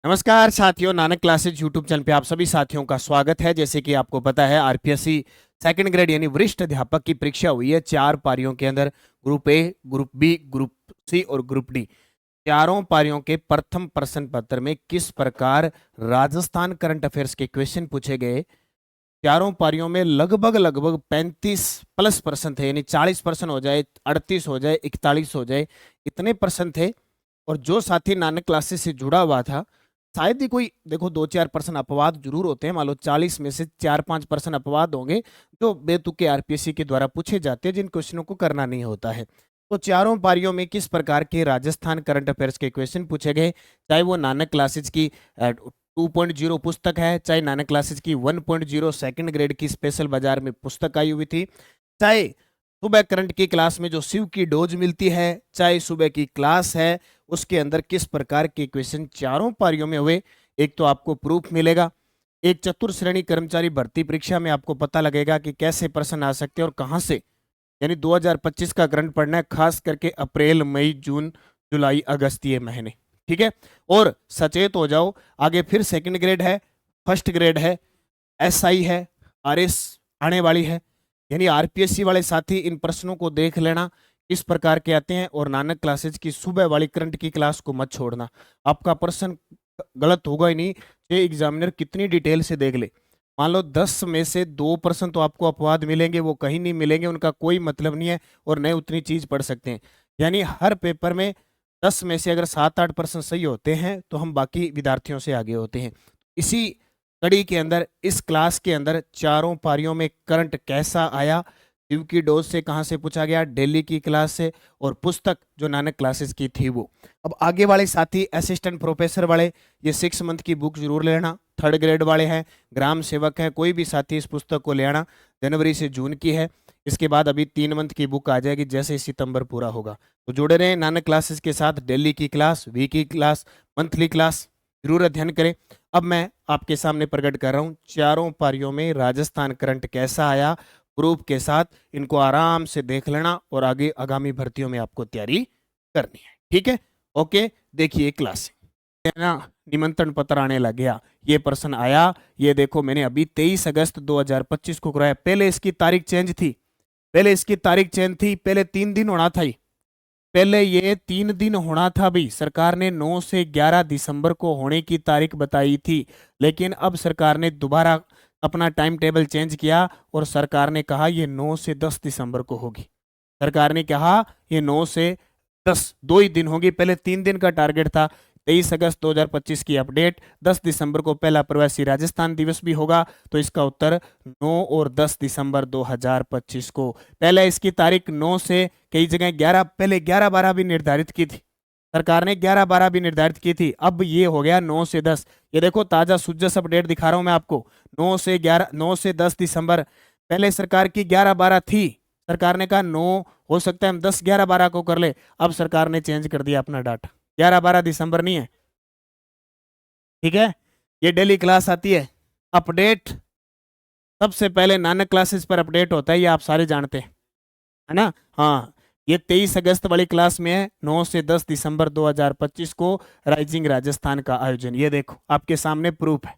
नमस्कार साथियों, Nanak classes YouTube channel पे आप सभी साथियों का स्वागत है। जैसे कि आपको पता है, आरपीएससी सेकंड ग्रेड यानी वरिष्ठ अध्यापक की परीक्षा हुई है 4 पारियों के अंदर। Group A, group B, group C और ग्रुप डी। चारों पारियों के प्रथम प्रश्न पत्र में किस प्रकार राजस्थान करंट अफेयर्स के क्वेश्चन पूछे गए। चारों पारियों में लगभग लगभग 35+ प्रश्न थे, यानी 40% हो जाए, 38 हो जाए, 41 हो जाए, इतने प्रश्न थे। और जो साथी नानक क्लासेस से जुड़ा हुआ था, शायद ही कोई, देखो 2-4% अपवाद जरूर होते हैं, मान लो 40 में से 4-5% अपवाद होंगे जो बेतुके आरपीएससी के द्वारा पूछे जाते हैं, जिन क्वेश्चनों को करना नहीं होता है। तो चारों पारियों में किस प्रकार के राजस्थान करंट अफेयर्स के क्वेश्चन पूछे गए, चाहे वो नानक क्लासेज की 2.0 पुस्तक है, चाहे नानक क्लासेज की 1.0 सेकंड ग्रेड की स्पेशल बाजार में पुस्तक आई हुई थी, चाहे सुबह करंट की क्लास में जो शिव की डोज मिलती है, चाहे सुबह की क्लास है उसके अंदर किस प्रकार के क्वेश्चन चारों पारियों में हुए। एक तो आपको प्रूफ मिलेगा, एक चतुर श्रेणी कर्मचारी भर्ती परीक्षा में आपको पता लगेगा कि कैसे प्रश्न आ सकते हैं और कहां से। यानी 2025 का करंट पढ़ना है, खास करके अप्रैल, मई, जून, जुलाई, अगस्त ये महीने। ठीक है, और सचेत हो जाओ, आगे फिर सेकंड ग्रेड है, फर्स्ट ग्रेड है, एसआई है, आरएस आने वाली है। यानी आरपीएससी वाले साथी इन प्रश्नों को देख लेना किस प्रकार के आते हैं, और नानक क्लासेज की सुबह वाली करंट की क्लास को मत छोड़ना। आपका प्रश्न गलत होगा ही नहीं, ये एग्जामिनर कितनी डिटेल से देख ले। मान लो 10 में से 2% तो आपको अपवाद मिलेंगे, वो कहीं नहीं मिलेंगे, उनका कोई मतलब नहीं है, और नए उतनी चीज पढ़ सकते हैं। यानी हर पेपर में 10 में से अगर 7-8% सही होते हैं तो हम बाकी विद्यार्थियों से आगे होते हैं। इसी कड़ी के अंदर, इस क्लास के अंदर चारों पारियों में करंट कैसा आया, शिव की डोज से कहाँ से पूछा गया, दिल्ली की क्लास से, और पुस्तक जो नानक क्लासेस की थी वो। अब आगे वाले साथी असिस्टेंट प्रोफेसर वाले, ये 6 मंथ की बुक जरूर लेना। थर्ड ग्रेड वाले हैं, ग्राम सेवक हैं, कोई भी साथी इस पुस्तक को ले आना। जनवरी से जून की है। इसके बाद अभी 3 मंथ की बुक आ जाएगी जैसे ही सितंबर पूरा होगा। तो जुड़े रहें नानक क्लासेस के साथ। दिल्ली की क्लास, वी की क्लास, मंथली क्लास जरूर अध्ययन करें। अब मैं आपके सामने प्रकट कर रहा हूं चारों पारियों में राजस्थान करंट कैसा आया, प्रूफ के साथ। इनको आराम से देख लेना और आगे आगामी भर्तियों में आपको तैयारी करनी है। ठीक है, ओके। देखिए क्लास ना, निमंत्रण पत्र आने लग गया, ये प्रश्न आया। ये देखो, मैंने अभी 23 अगस्त 2025 को कराया। पहले इसकी तारीख चेंज थी, पहले 3 दिन होना था। पहले ये 3 दिन होना था भाई। सरकार ने 9 से 11 दिसंबर को होने की तारीख बताई थी, लेकिन अब सरकार ने दोबारा अपना टाइम टेबल चेंज किया और सरकार ने कहा ये 9 से 10 दिसंबर को होगी। सरकार ने कहा ये 9 से 10 दो ही दिन होगी, पहले 3 दिन का टारगेट था। 23 अगस्त 2025 की अपडेट, 10 दिसंबर को पहला प्रवासी राजस्थान दिवस भी होगा। तो इसका उत्तर 9 और 10 दिसंबर 2025 को। पहले इसकी तारीख 9 से कई जगह 11, पहले 11-12 भी निर्धारित की थी सरकार ने, 11-12 भी निर्धारित की थी। अब ये हो गया 9 से 10। ये देखो ताजा सुजस अपडेट दिखा रहा हूं मैं आपको। 9 से 10 दिसंबर। पहले सरकार की 11-12 थी, सरकार ने कहा 9 हो सकता है हम 10-11-12 को कर ले। अब सरकार ने चेंज कर दिया अपना डाटा, 11-12 दिसंबर नहीं है। ठीक है, ये डेली क्लास आती है, अपडेट सबसे पहले नानक क्लासेस पर अपडेट होता है, ये आप सारे जानते हैं, है ना। हाँ, ये 23 अगस्त वाली क्लास में है, 9 से 10 दिसंबर 2025 को राइजिंग राजस्थान का आयोजन। ये देखो आपके सामने प्रूफ है।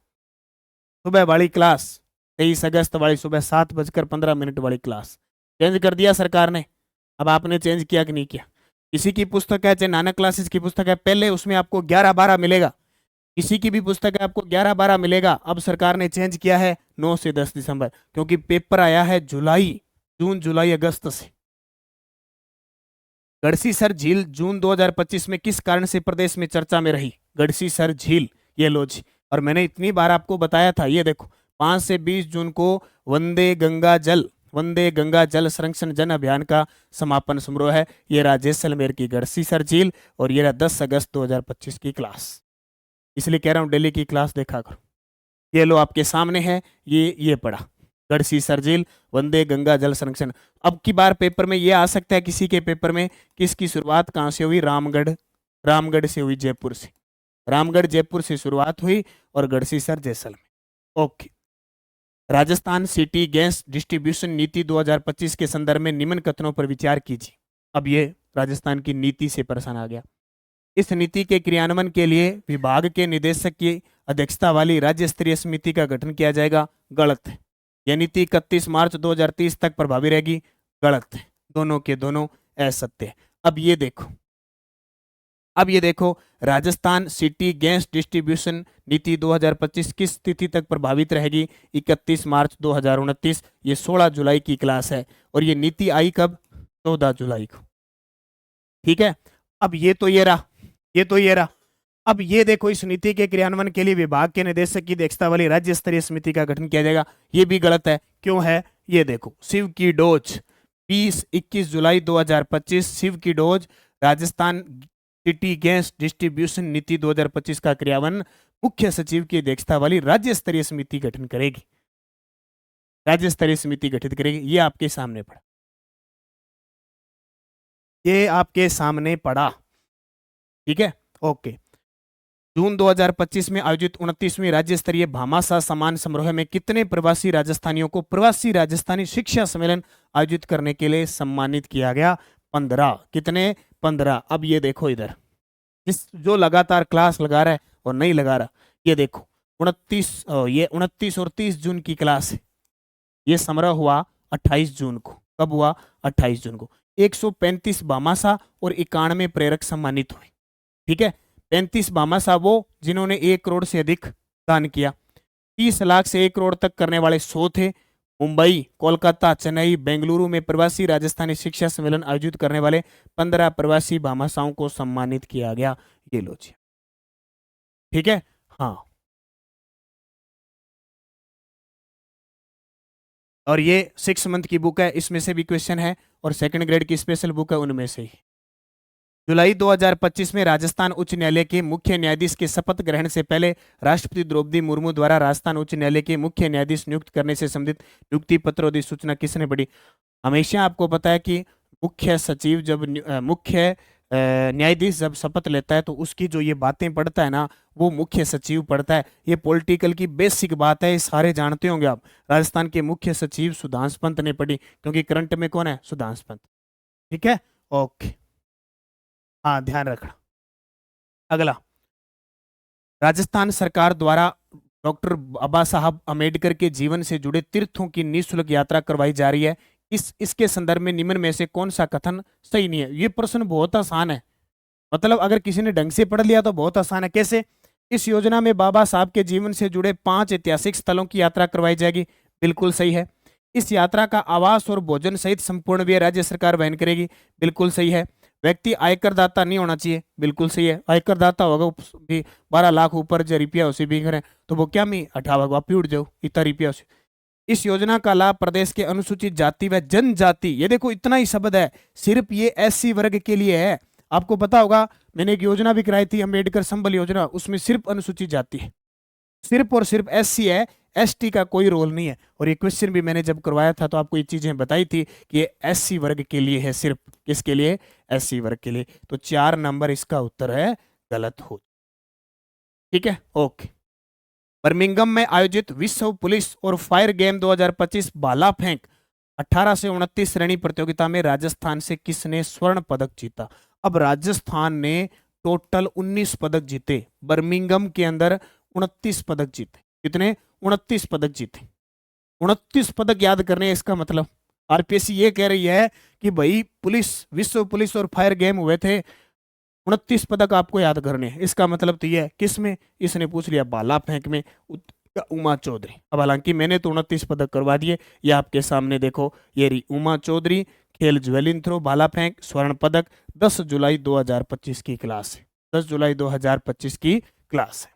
सुबह वाली क्लास 23 अगस्त वाली, सुबह 7:15 वाली क्लास चेंज कर दिया सरकार ने। अब आपने चेंज किया कि नहीं किया। किसी की पुस्तक है, चाहे नानक क्लासेस की पुस्तक है, पहले उसमें आपको 11-12 मिलेगा। किसी की भी पुस्तक है आपको 11-12 मिलेगा। अब सरकार ने चेंज किया है 9 से 10 दिसंबर, क्योंकि पेपर आया है जुलाई, जून, जुलाई, अगस्त से। गढ़सीसर झील जून 2025 में किस कारण से प्रदेश में चर्चा में रही। गढ़सीसर झील, ये लो जी। और मैंने इतनी बार आपको बताया था, ये देखो 5 से 20 जून को वंदे गंगा जल संरक्षण जन अभियान का समापन समारोह है। ये रहा जैसलमेर की गढ़सीसर झील, और ये रहा 10 अगस्त 2025 की क्लास। इसलिए कह रहा हूं दिल्ली की क्लास देखा करो। ये लो आपके सामने है, ये पढ़ा, गढ़सीसर झील, वंदे गंगा जल संरक्षण। अब की बार पेपर में ये आ सकता है, किसी के पेपर में, किसकी शुरुआत कहाँ से हुई, रामगढ़ से हुई, जयपुर से। रामगढ़ जयपुर से शुरुआत हुई और Gadsisar Jaisalmer. Okay. Rajasthan city gas distribution नीति 2025 के संदर्भ में निम्न कथनों पर विचार कीजिए। अब ये राजस्थान की नीति से परेशान आ गया। इस नीति के क्रियान्वयन के लिए विभाग के निदेशक की अध्यक्षता वाली राज्य स्तरीय समिति का गठन किया जाएगा। गलत है। यह नीति 31 मार्च 2030 तक प्रभावी रहेगी। गलत है। दोनों के दोनों असत्य है। अब ये देखो राजस्थान सिटी गैस डिस्ट्रीब्यूशन नीति 2025 किस तिथि तक प्रभावित रहेगी? 31 मार्च 2029। ये 16 जुलाई की क्लास है और ये नीति आई कब? 14 जुलाई को। ठीक है। अब ये तो ये रहा। अब ये देखो इस नीति के क्रियान्वयन के लिए विभाग के निदेशक की अध्यक्षता वाली राज्य स्तरीय समिति का गठन किया जाएगा। ये भी गलत है। क्यों है? ये देखो शिव की डोज 21 जुलाई 2025 शिव की dose Rajasthan city gas distribution नीति 2025 का क्रियान्वयन मुख्य सचिव की अध्यक्षता वाली राज्य स्तरीय समिति गठन करेगी। राज्य स्तरीय समिति गठित करेगी। ये आपके सामने पड़ा। ठीक है। ओके। जून 2025 में आयोजित 29वीं राज्य स्तरीय भामाशाह सम्मान समारोह में कितने प्रवासी राजस्थानियों को प्रवासी राजस्थानी शिक्षा सम्मेलन आयोजित करने के लिए सम्मानित किया गया? 15। कितने? 15। अब ये देखो इधर जो लगातार क्लास लगा रहा है और नहीं लगा रहा, ये देखो 29 और 30 जून की क्लास है। ये समारोह हुआ 28 जून को। कब हुआ? 28 जून को। 135 भामाशाह और 91 प्रेरक सम्मानित हुए। ठीक है। 35 भामाशाह वो जिन्होंने 1 करोड़ से अधिक दान किया। 30 लाख से 1 करोड़ तक करने वाले 100 थे। मुंबई, कोलकाता, चेन्नई, बेंगलुरु में प्रवासी राजस्थानी शिक्षा सम्मेलन आयोजित करने वाले 15 प्रवासी भामाशाहों को सम्मानित किया गया। ये लो जी। ठीक है। हाँ, और ये 6 मंथ की बुक है, इसमें से भी क्वेश्चन है और सेकंड ग्रेड की स्पेशल बुक है उनमें से ही। जुलाई 2025 में राजस्थान उच्च न्यायालय के मुख्य न्यायाधीश के शपथ ग्रहण से पहले राष्ट्रपति द्रौपदी मुर्मू द्वारा राजस्थान उच्च न्यायालय के मुख्य न्यायाधीश नियुक्त करने से संबंधित नियुक्ति पत्र अधिसूचना किसने पढ़ी? हमेशा आपको पता है कि मुख्य सचिव जब मुख्य न्यायाधीश जब शपथ लेता है तो उसकी जो ये बातें पढ़ता है ना, वो मुख्य सचिव पढ़ता है। ये पॉलिटिकल की बेसिक बात है, ये सारे जानते होंगे आप। राजस्थान के मुख्य सचिव सुधांशु पंत ने पढ़ी, क्योंकि करंट में कौन है? सुधांशु पंत। ठीक है। ओके। हाँ, ध्यान रखना। अगला, राजस्थान सरकार द्वारा डॉक्टर बाबा साहब अम्बेडकर के जीवन से जुड़े तीर्थों की निःशुल्क यात्रा करवाई जा रही है। इसके संदर्भ में निम्न में से कौन सा कथन सही नहीं है? ये प्रश्न बहुत आसान है। मतलब अगर किसी ने ढंग से पढ़ लिया तो बहुत आसान है। कैसे? इस योजना में बाबा साहब के जीवन से जुड़े 5 ऐतिहासिक स्थलों की यात्रा करवाई जाएगी। बिल्कुल सही है। इस यात्रा का आवास और भोजन सहित संपूर्ण व्यय राज्य सरकार वहन करेगी। बिल्कुल सही है। व्यक्ति आयकर दाता नहीं होना चाहिए। बिल्कुल सही है। आयकर दाता होगा भी 12 लाख ऊपर जो रुपया उसे भी करें तो वो क्या मी 18 आप उड़ जाओ इतना रुपया उसे। इस योजना का लाभ प्रदेश के अनुसूचित जाति व जनजाति, ये देखो इतना ही शब्द है, सिर्फ ये एससी वर्ग के लिए है। आपको पता होगा मैंने एक योजना भी कराई थी, अम्बेडकर संबल योजना, उसमें सिर्फ अनुसूचित जाति है, सिर्फ और सिर्फ एससी है, एसटी का कोई रोल नहीं है। और ये क्वेश्चन भी मैंने जब करवाया था तो आपको ये चीजें बताई थी कि ये एससी वर्ग के लिए है, सिर्फ किसके लिए? एससी वर्ग के लिए। तो 4 नंबर इसका उत्तर है, गलत हो। ठीक है। ओके। बर्मिंघम में आयोजित विश्व पुलिस और फायर गेम 2025 भाला फेंक 18 से 29 श्रेणी प्रतियोगिता में राजस्थान से किसने स्वर्ण पदक जीता? अब राजस्थान ने टोटल 19 पदक जीते, बर्मिंघम के अंदर 29 पदक जीते। कितने? 29 पदक जीते। 29 पदक याद करने, इसका मतलब आरपीएससी ये कह रही है कि भाई पुलिस, विश्व पुलिस और फायर गेम हुए थे, 29 पदक आपको याद करने हैं। इसका मतलब तो ये है, किस में? इसने पूछ लिया भाला फेंक में, उमा चौधरी। अब हालांकि मैंने तो 29 पदक करवा दिए, ये आपके सामने देखो, ये रही उमा चौधरी। खेल ज्वेलिन थ्रो, भाला फेंक, स्वर्ण पदक। 10 जुलाई 2025 की क्लास है, 10 जुलाई 2025 की क्लास है।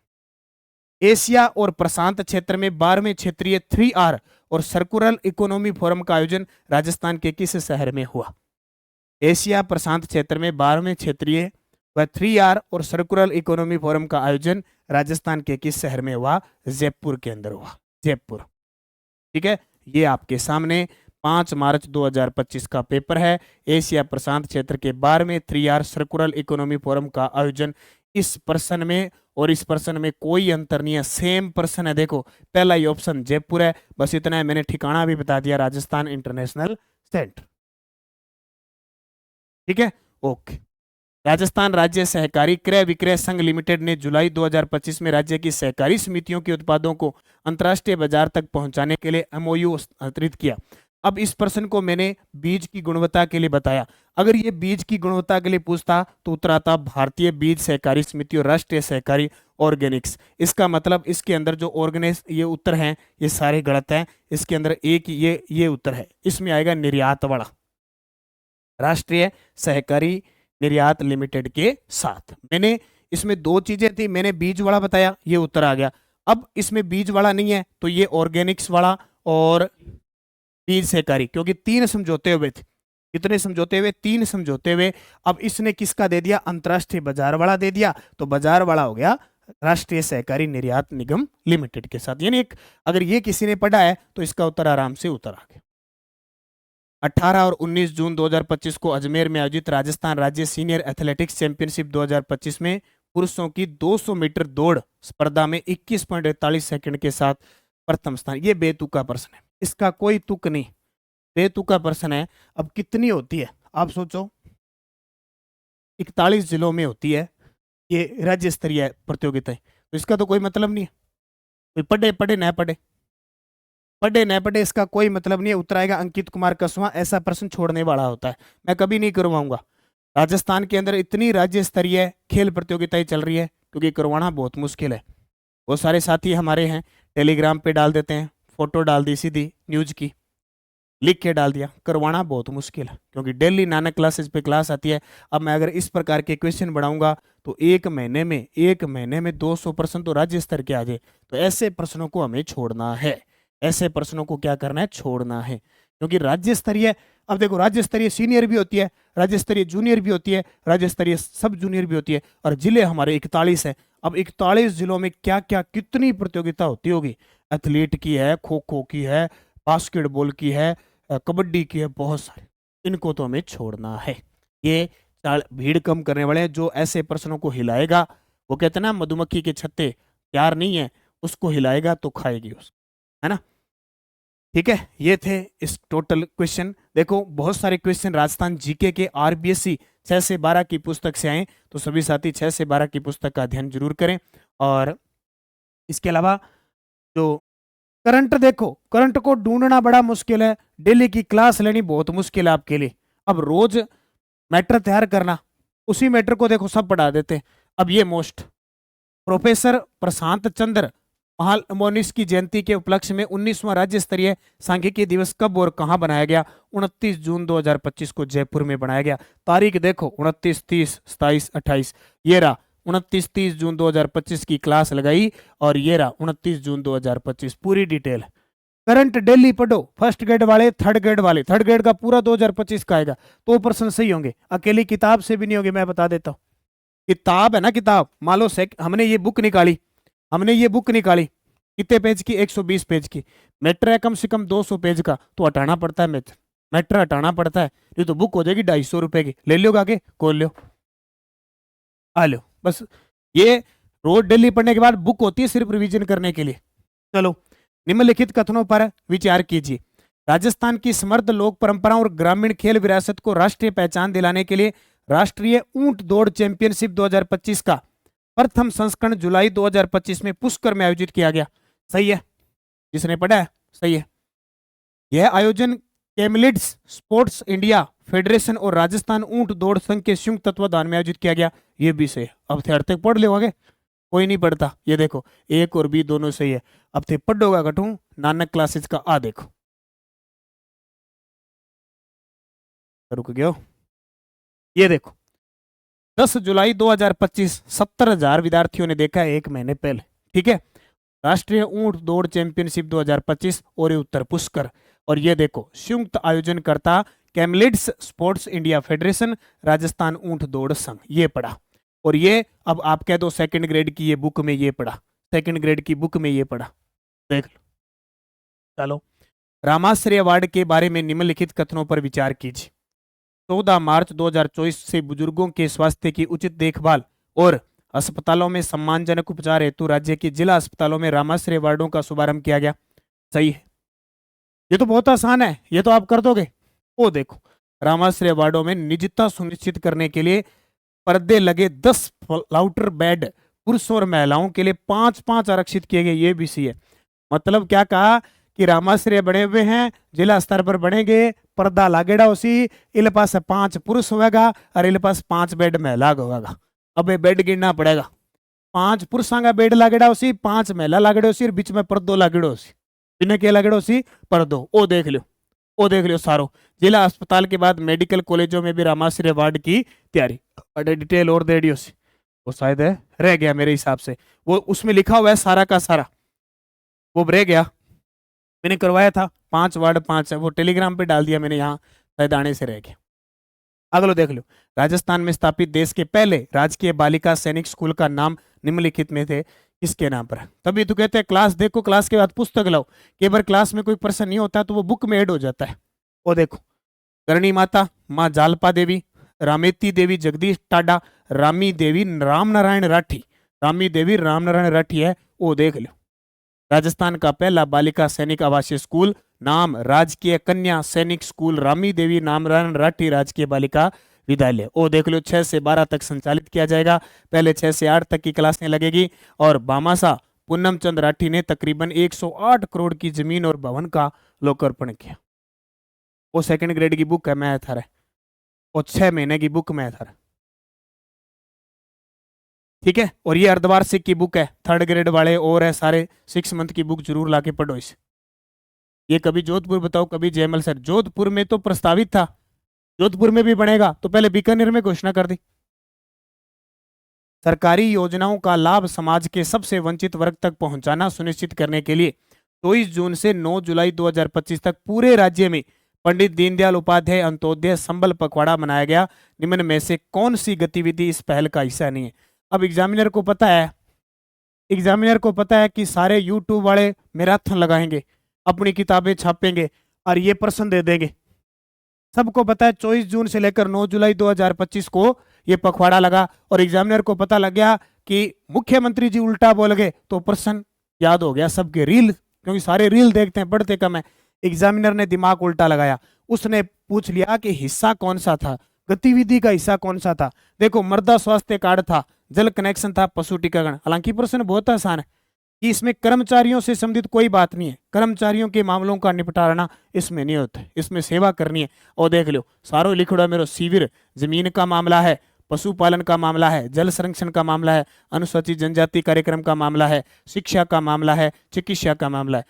एशिया और प्रशांत क्षेत्र में 12वें क्षेत्रीय 3R और सर्कुलर इकोनॉमी फोरम का आयोजन राजस्थान के किस शहर में हुआ? एशिया प्रशांत क्षेत्र में 12वें क्षेत्रीय व 3R और सर्कुलर इकोनॉमी फोरम का आयोजन राजस्थान के किस शहर में हुआ? जयपुर के अंदर हुआ, जयपुर। ठीक है। ये आपके सामने 5 मार्च 2025 का पेपर है। एशिया प्रशांत क्षेत्र के 12वें 3R सर्कुलर इकोनॉमी फोरम का आयोजन। इस प्रश्न में और इस प्रश्न में कोई अंतर नहीं है, सेम प्रश्न है। देखो पहला ही ऑप्शन जयपुर है, बस इतना है। मैंने ठिकाना भी बता दिया, राजस्थान इंटरनेशनल सेंटर। ठीक है। ओके। राजस्थान राज्य सहकारी क्रय विक्रय संघ लिमिटेड ने जुलाई 2025 में राज्य की सहकारी समितियों के उत्पादों को अंतर्राष्ट्रीय बाजार तक पहुंचाने के लिए एमओयू हस्ताक्षरित किया। अब इस प्रश्न को मैंने बीज की गुणवत्ता के लिए बताया। अगर ये बीज की गुणवत्ता के लिए पूछता तो उत्तर आता भारतीय बीज सहकारी समिति और राष्ट्रीय सहकारी ऑर्गेनिक्स। इसका मतलब इसके अंदर जो ऑर्गेनिक्स ये उत्तर हैं ये सारे गलत हैं। इसके अंदर एक ये उत्तर है, इसमें आएगा निर्यात वाला, राष्ट्रीय सहकारी निर्यात लिमिटेड के साथ। मैंने इसमें दो चीजें थी, मैंने बीज वाला बताया, ये उत्तर आ गया। अब इसमें बीज वाला नहीं है तो ये ऑर्गेनिक्स वाला और बीज सहकारी, क्योंकि तीन समझौते हुए थे। कितने समझौते हुए? तीन समझौते हुए। अब इसने किसका दे दिया? अंतरराष्ट्रीय बाजार वाला दे दिया, तो बाजार वाला हो गया राष्ट्रीय सहकारी निर्यात निगम लिमिटेड के साथ। यानी एक अगर ये किसी ने पढ़ा है तो इसका उत्तर आराम से उत्तर आ गया। 18 और 19 जून 2025 को अजमेर में आयोजित राजस्थान राज्य सीनियर एथलेटिक्स चैंपियनशिप 2025 में पुरुषों की 200 मीटर दौड़ स्पर्धा में 21.41 सेकंड के साथ प्रथम स्थान। ये बेतुका प्रश्न है, इसका कोई तुक नहीं, बेतुका प्रश्न है। अब कितनी होती है आप सोचो, 41 जिलों में होती है ये राज्य स्तरीय प्रतियोगिता है, तो इसका तो कोई मतलब नहीं है। कोई पढ़े पढ़े न पढ़े, पढ़े न पढ़े, इसका कोई मतलब नहीं है। उत्तर आएगा अंकित कुमार कसवा। ऐसा प्रश्न छोड़ने वाला होता है, मैं कभी नहीं करवाऊंगा। राजस्थान के अंदर इतनी राज्य स्तरीय खेल प्रतियोगिताएं चल रही है क्योंकि करवाना बहुत मुश्किल है। बहुत सारे साथी हमारे हैं टेलीग्राम पे डाल देते हैं, फोटो डाल दी सीधी न्यूज की, लिख के डाल दिया। करवाना बहुत मुश्किल है क्योंकि डेली नानक क्लासेस पे क्लास आती है। अब मैं अगर इस प्रकार के क्वेश्चन बढ़ाऊंगा तो एक महीने में 200 प्रश्न तो राज्य स्तर के आ जाए। तो ऐसे प्रश्नों को हमें छोड़ना है, ऐसे प्रश्नों को क्या करना है? छोड़ना है। क्योंकि राज्य स्तरीय, अब देखो राज्य स्तरीय सीनियर भी होती है, राज्य स्तरीय जूनियर भी होती है, राज्य स्तरीय सब जूनियर भी होती है, और जिले हमारे 41 है। अब 41 जिलों में क्या क्या कितनी प्रतियोगिता होती होगी? एथलीट की है, खो खो की है, बास्केटबॉल की है, कबड्डी की है, बहुत सारे। इनको तो हमें छोड़ना है। ये भीड़ कम करने वाले हैं। जो ऐसे प्रश्नों को हिलाएगा, वो कहते हैं ना मधुमक्खी के छत्ते तैयार नहीं है, उसको हिलाएगा तो खाएगी उसको, है ना। ठीक है, ये थे इस टोटल क्वेश्चन। देखो बहुत सारे क्वेश्चन राजस्थान जीके के आरबीएससी 6 से 12 की पुस्तक से आए, तो सभी साथी 6 से 12 की पुस्तक का अध्ययन जरूर करें। और इसके अलावा जो करंट, देखो करंट को ढूंढना बड़ा मुश्किल है, डेली की क्लास लेनी बहुत मुश्किल है आपके लिए। अब रोज मैटर तैयार करना, उसी मैटर को देखो सब पढ़ा देते हैं। अब ये मोस्ट प्रोफेसर प्रशांत चंद्र महालनोबिस की जयंती के उपलक्ष्य में 19वां राज्य स्तरीय सांख्यिकी दिवस कब और कहां बनाया गया? 29 जून 2025 को जयपुर में बनाया गया। तारीख देखो 29, 30, 27, 28, ये रहा 29, 30 जून 2025 की क्लास लगाई, और ये रहा 29 जून 2025 पूरी डिटेल। करंट डेली पढ़ो, फर्स्ट ग्रेड वाले, थर्ड ग्रेड वाले। थर्ड ग्रेड का पूरा 2025 का आएगा तो प्रश्न सही होंगे, अकेली किताब से भी नहीं होंगे। मैं बता देता हूँ, किताब है ना, किताब मान लो हमने ये बुक निकाली, कितने पेज की? 120 पेज की। मैटर है कम से कम 200 पेज का, तो हटाना पड़ता है मैटर हटाना पड़ता है। ये तो बुक हो जाएगी 250 रुपए की। ले लो आगे, खोल लो, आ लो। बस ये रोज डेली पढ़ने के बाद बुक होती है सिर्फ रिवीजन करने के लिए। चलो निम्नलिखित कथनों पर विचार कीजिए। राजस्थान की समृद्ध लोक परंपराओं और ग्रामीण खेल विरासत को राष्ट्रीय पहचान दिलाने के लिए राष्ट्रीय ऊंट दौड़ चैंपियनशिप 2025 का प्रथम संस्करण जुलाई 2025 में पुष्कर में आयोजित किया गया। सही है, जिसने पढ़ा है सही है। यह आयोजन कैमलिड्स स्पोर्ट्स इंडिया फेडरेशन और राजस्थान ऊंट दौड़ संघ के संयुक्त तत्वाधान में आयोजित किया गया। ये भी सही है। अब थे तक पढ़ लो, आगे कोई नहीं पढ़ता। ये देखो एक और बी दोनों सही है। अब थे पढ़ोगा कटू नानक क्लासेस का, आ देखो रुक गयो। ये देखो 10 जुलाई 2025 70,000 विद्यार्थियों ने देखा है एक महीने पहले। ठीक है, राष्ट्रीय ऊंट दौड़ चैंपियनशिप 2025 और ये उत्तर पुष्कर। और ये देखो संयुक्त आयोजनकर्ता Camelids Sports India Federation Rajasthan ऊंट दौड़ संघ, ये पढ़ा। और ये अब आप कह दो सेकंड ग्रेड की ये बुक में ये पढ़ा, सेकंड ग्रेड की बुक में ये पढ़ा, देख लो। चलो रामाश्रय अवार्ड के बारे में निम्नलिखित कथनों पर विचार कीजिए। 14 मार्च 2024 से बुजुर्गों के स्वास्थ्य की उचित देखभाल और अस्पतालों में सम्मानजनक उपचार हेतु राज्य के जिला अस्पतालों में रामाश्रय अवार्डों का शुभारंभ किया गया। सही है, ये तो बहुत आसान है, ये तो आप कर दोगे। वो देखो रामाश्रय अवार्डों में निजता सुनिश्चित करने के लिए पर्दे लगे 10 फ्लाउटर बेड पुरुषों और महिलाओं के लिए 5-5 आरक्षित किए गए। ये भी सी है। मतलब क्या कहा कि रामाश्रय बने हुए हैं, जिला स्तर पर बनेंगे, पर्दा लागेड़ा उसी, इले पास 5 पुरुष होगा और इले पास 5 बेड महिला का होगा। अब ये बेड गिनना पड़ेगा। 5 पुरुषों का बेड लागेड़ा उसी, 5 महिला लागेड़ा उसी और बीच में पर्दो लागेड़ो उसी। इन्हें क्या लागेड़ो उसी? पर्दो। ओ देख लो, ओ देख लो सारो। जिला अस्पताल के बाद मेडिकल कॉलेजों में भी रामाश्रय वार्ड की तैयारी। अरे डिटेल और दे दी उसी, वो शायद है रह गया मेरे हिसाब से, वो उसमें लिखा हुआ है सारा का सारा, वो रह गया। मैंने करवाया था 5 वार्ड 5 है, वो टेलीग्राम पे डाल दिया मैंने, यहाँ शायद आने से रह गया। अगलो देख लो। राजस्थान में स्थापित देश के पहले राजकीय बालिका सैनिक स्कूल का नाम निम्नलिखित में से किसके नाम पर है? तभी तो कहते हैं क्लास देखो, क्लास के बाद पुस्तक लाओ। कई बार क्लास में कोई प्रश्न नहीं होता तो वो बुक में ऐड हो जाता है। वो देखो, करणी माता, माँ जालपा देवी, रामेती देवी जगदीश टाडा, रामी देवी राम नारायण राठी। रामी देवी राम नारायण राठी है, वो देख लो। राजस्थान का पहला बालिका सैनिक आवासीय स्कूल नाम राजकीय कन्या सैनिक स्कूल रामी देवी नारायण राठी राजकीय बालिका विद्यालय। ओ देख लो, 6 से 12 तक संचालित किया जाएगा। पहले 6 से 8 तक की क्लासें लगेगी। और बामासा पूनम चंद राठी ने तकरीबन 108 करोड़ की जमीन और भवन का लोकार्पण किया। वो सेकंड ग्रेड की बुक है मैथ है, और 6 महीने की बुक मैथ है, ठीक है। और ये अर्धवार्षिक की बुक है, 3rd ग्रेड वाले और है सारे 6 मंथ की बुक जरूर लाके पढ़ो इसे। ये कभी जोधपुर बताओ, कभी जयमल सर। जोधपुर में तो प्रस्तावित था, जोधपुर में भी बनेगा, तो पहले बीकानेर में घोषणा कर दी। सरकारी योजनाओं का लाभ समाज के सबसे वंचित वर्ग तक पहुंचाना सुनिश्चित करने के लिए 24 जून से 9 जुलाई 2025 तक पूरे राज्य में पंडित दीनदयाल उपाध्याय अंत्योदय संबल पखवाड़ा मनाया गया। निम्न में से कौन सी गतिविधि इस पहल का हिस्सा नहीं है? अब एग्जामिनर को पता है, एग्जामिनर को पता है कि सारे यूट्यूब वाले मैराथन लगाएंगे, अपनी किताबें छापेंगे और ये प्रश्न दे देंगे। सबको पता है 24 जून से लेकर 9 जुलाई 2025 को ये पखवाड़ा लगा, और एग्जामिनर को पता लग गया कि मुख्यमंत्री जी उल्टा बोल गए, तो प्रश्न याद हो गया सबके। रील, क्योंकि सारे रील देखते हैं, पढ़ते कम है। एग्जामिनर ने दिमाग उल्टा लगाया, उसने पूछ लिया कि हिस्सा कौन सा था, गतिविधि का हिस्सा कौन सा था। देखो, मृदा स्वास्थ्य कार्ड था, जल कनेक्शन था, पशु टीकाकरण। हालांकि प्रश्न बहुत आसान है कि इसमें कर्मचारियों से संबंधित कोई बात नहीं है, कर्मचारियों के मामलों का निपटारा इसमें नहीं होता, इसमें सेवा करनी है। और देख लो सारो लिखड़ा मेरो शिविर, जमीन का मामला है, पशुपालन का मामला है, जल संरक्षण का मामला है, अनुसूचित जनजाति कार्यक्रम का मामला है, शिक्षा का मामला है, चिकित्सा का मामला है।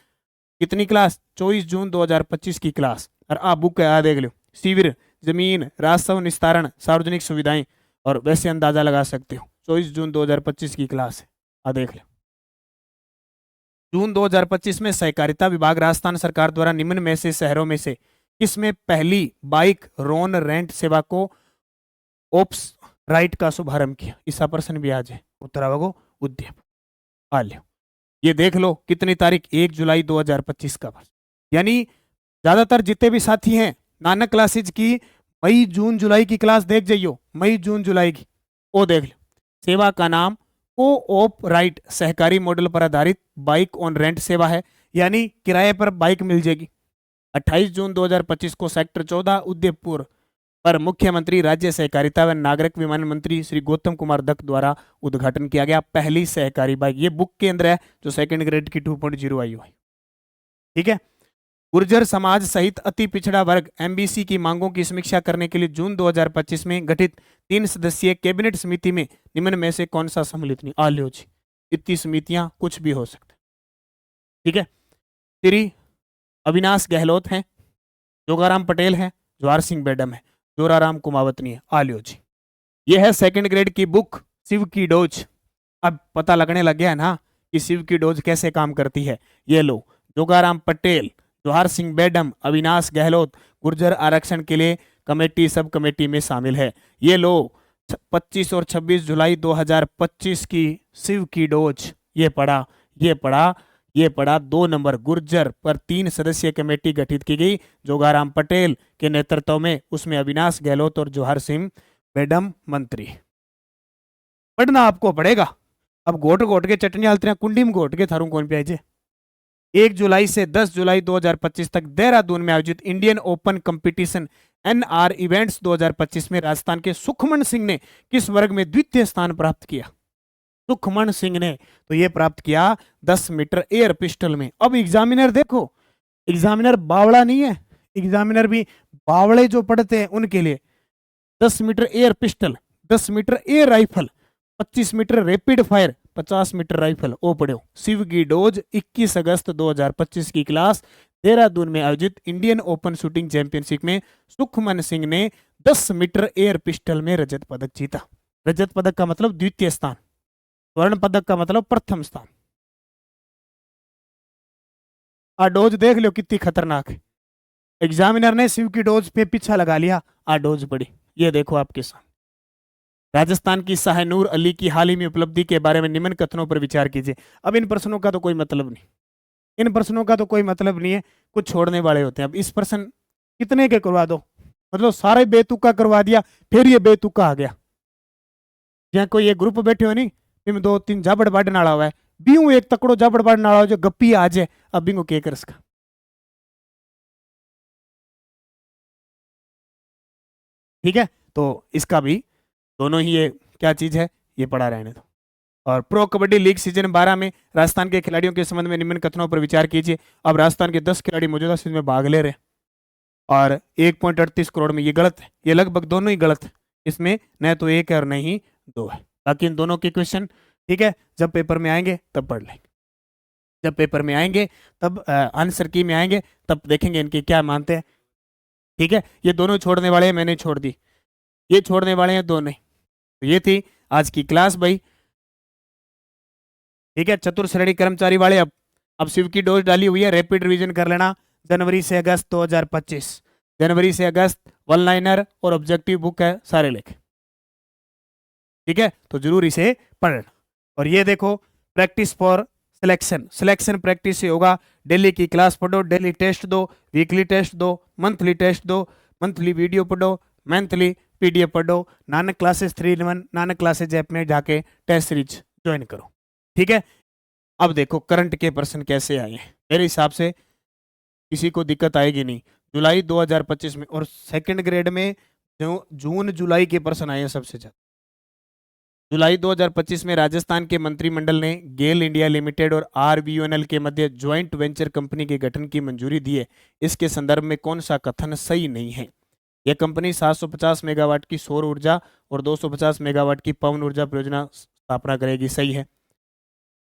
कितनी क्लास? 24 जून 2025 की क्लास। और आ बुक है, आ देख लो, शिविर, जमीन, राजस्व निस्तारण, सार्वजनिक सुविधाएं, और वैसे अंदाजा लगा सकते हो 24 जून 2025 की क्लास है, आ देख लो। जून 2025 में सहकारिता विभाग राजस्थान सरकार द्वारा निम्न में से शहरों में से किसमें पहली बाइक रोन रेंट सेवा को ओप्स राइट का शुभारंभ किया? इसका प्रश्न भी आज है। उत्तरावगो उद्यम। आ लो, ये देख लो कितनी तारीख, 1 जुलाई 2025 का। यानी ज्यादातर जितने भी साथी हैं नानक क्लासेज की मई जून जुलाई की क्लास देख जाइयो, मई जून जुलाई की। वो देख लो, सेवा का नाम को ऑप राइट सहकारी मॉडल पर आधारित बाइक ऑन रेंट सेवा है, यानी किराए पर बाइक मिल जाएगी। 28 जून 2025 को सेक्टर 14 उदयपुर पर मुख्यमंत्री राज्य सहकारिता व नागरिक विमानन मंत्री श्री गौतम कुमार दत्त द्वारा उद्घाटन किया गया पहली सहकारी बाइक। ये बुक के अंदर है जो 2nd ग्रेड की 2.0 आई हुई, ठीक है। गुर्जर समाज सहित अति पिछड़ा वर्ग एमबीसी की मांगों की समीक्षा करने के लिए जून 2025 में गठित 3 सदस्यीय कैबिनेट समिति में निम्न में से कौन सा सम्मिलित नहीं? आ लो जी, इतनी समितियां कुछ भी हो सकता है, ठीक है। श्री अविनाश गहलोत हैं, जोगाराम पटेल हैं, जवाहर सिंह बेडम है, जोराराम कुमावतनी है। आ लो जी, ये है 2nd ग्रेड की बुक शिव की डोज। अब पता लगने लग गया है ना कि शिव की डोज कैसे काम करती है। ये लो, जोगाराम पटेल, जवाहर सिंह बेडम, अविनाश गहलोत गुर्जर आरक्षण के लिए कमेटी सब कमेटी में शामिल है। ये लो 25 और 26 जुलाई 2025 की शिव की डोज, ये पढ़ा, ये पढ़ा, ये पढ़ा। 2 नंबर गुर्जर पर 3 सदस्यीय कमेटी गठित की गई जोगाराम पटेल के नेतृत्व में, उसमें अविनाश गहलोत और जवाहर सिंह बेडम मंत्री। पढ़ना आपको पड़ेगा। अब घोट घोट के चटनी हालते कुंडी में घोट के थारू कौन प्याजे। 1 जुलाई से 10 जुलाई 2025 तक देहरादून में आयोजित Indian Open competition N R events 2025 में राजस्थान के सुखमन सिंह ने किस वर्ग में द्वितीय स्थान प्राप्त किया? सुखमन सिंह ने तो ये प्राप्त किया 10 मीटर एयर पिस्टल में। अब एग्जामिनर देखो, एग्जामिनर बावड़ा नहीं है, एग्जामिनर भी बावड़े जो पढ़ते हैं उनके लिए 10 metre air pistol, 10 metre air rifle, 25 metre rapid fire, 50 metre rifle. ओ पढ़ो, शिव की डोज 21 अगस्त 2025 की क्लास देहरादून में आयोजित इंडियन ओपन शूटिंग चैंपियनशिप में सुखमन सिंह ने 10 मीटर एयर पिस्टल में रजत पदक जीता। रजत पदक का मतलब द्वितीय स्थान, स्वर्ण पदक का मतलब प्रथम स्थान। आ डोज देख लो कितनी खतरनाक है। एग्जामिनर ने शिव की डोज पे पीछा लगा लिया, आ डोज पड़ी। ये देखो आपके सामने। राजस्थान की शाहनूर अली की हाल ही में उपलब्धि के बारे में निम्न कथनों पर विचार कीजिए। अब इन प्रश्नों का तो कोई मतलब नहीं, इन प्रश्नों का तो कोई मतलब नहीं है, कुछ छोड़ने वाले होते हैं। अब इस प्रश्न कितने के करवा दो, मतलब सारे बेतुका करवा दिया, फिर ये बेतुका आ गया। जहाँ कोई ये ग्रुप बैठे हो नहीं, इनमें 2-3 जाबड़ बाड़ नाड़ा हुआ है, बीऊ एक तकड़ो जाबड़ बाड़ नाड़ा हो जो गप्पी आ जाए, अब बिंगो के कर इसका। ठीक है, तो इसका भी दोनों ही ये क्या चीज है ये पढ़ा रहने दो। और प्रो कबड्डी लीग सीजन 12 में राजस्थान के खिलाड़ियों के संबंध में निम्न कथनों पर विचार कीजिए। अब राजस्थान के 10 खिलाड़ी मौजूदा सीजन में भाग ले रहे हैं और 1.38 करोड़ में, ये गलत है, ये लगभग दोनों ही गलत है। इसमें न तो एक है और न ही दो है, ताकि इन दोनों के क्वेश्चन, ठीक है, जब पेपर में आएंगे तब पढ़ लेंगे, जब पेपर में आएंगे तब आंसर की में आएंगे तब देखेंगे इनके क्या मानते हैं। ठीक है, ये दोनों छोड़ने वाले हैं, मैंने छोड़ दी, ये छोड़ने वाले हैं दोनों। तो ये थी आज की क्लास भाई। ठीक है, चतुर श्रेणी कर्मचारी वाले अब शिव की डोज डाली हुई है, रैपिड रिवीजन कर लेना। जनवरी से अगस्त 2025, जनवरी से अगस्त वन लाइनर और ऑब्जेक्टिव बुक है सारे लेख। ठीक है, तो जरूर इसे पढ़ना। और ये देखो practice for selection, selection practice से होगा। डेली की क्लास पढ़ो, डेली टेस्ट दो, वीकली टेस्ट दो, मंथली टेस्ट दो, मंथली वीडियो पढ़ो, मंथली पीडीएफ पढ़ो। Nanak classes 3-in-1 Nanak classes app में जाके टेस्ट सीरीज ज्वाइन करो। ठीक है, अब देखो करंट के प्रश्न कैसे आए हैं। मेरे हिसाब से किसी को दिक्कत आएगी नहीं। जुलाई 2025 में और सेकंड ग्रेड में जो जून जुलाई के प्रश्न आए हैं सबसे ज्यादा। जुलाई 2025 में राजस्थान के मंत्रिमंडल ने गेल इंडिया लिमिटेड और आरबीओएनएल के मध्य ज्वाइंट वेंचर कंपनी के गठन की मंजूरी दी है। इसके संदर्भ में कौन सा कथन सही नहीं है? यह कंपनी 750 मेगावाट की सौर ऊर्जा और 250 मेगावाट की पवन ऊर्जा परियोजना स्थापना करेगी, सही है।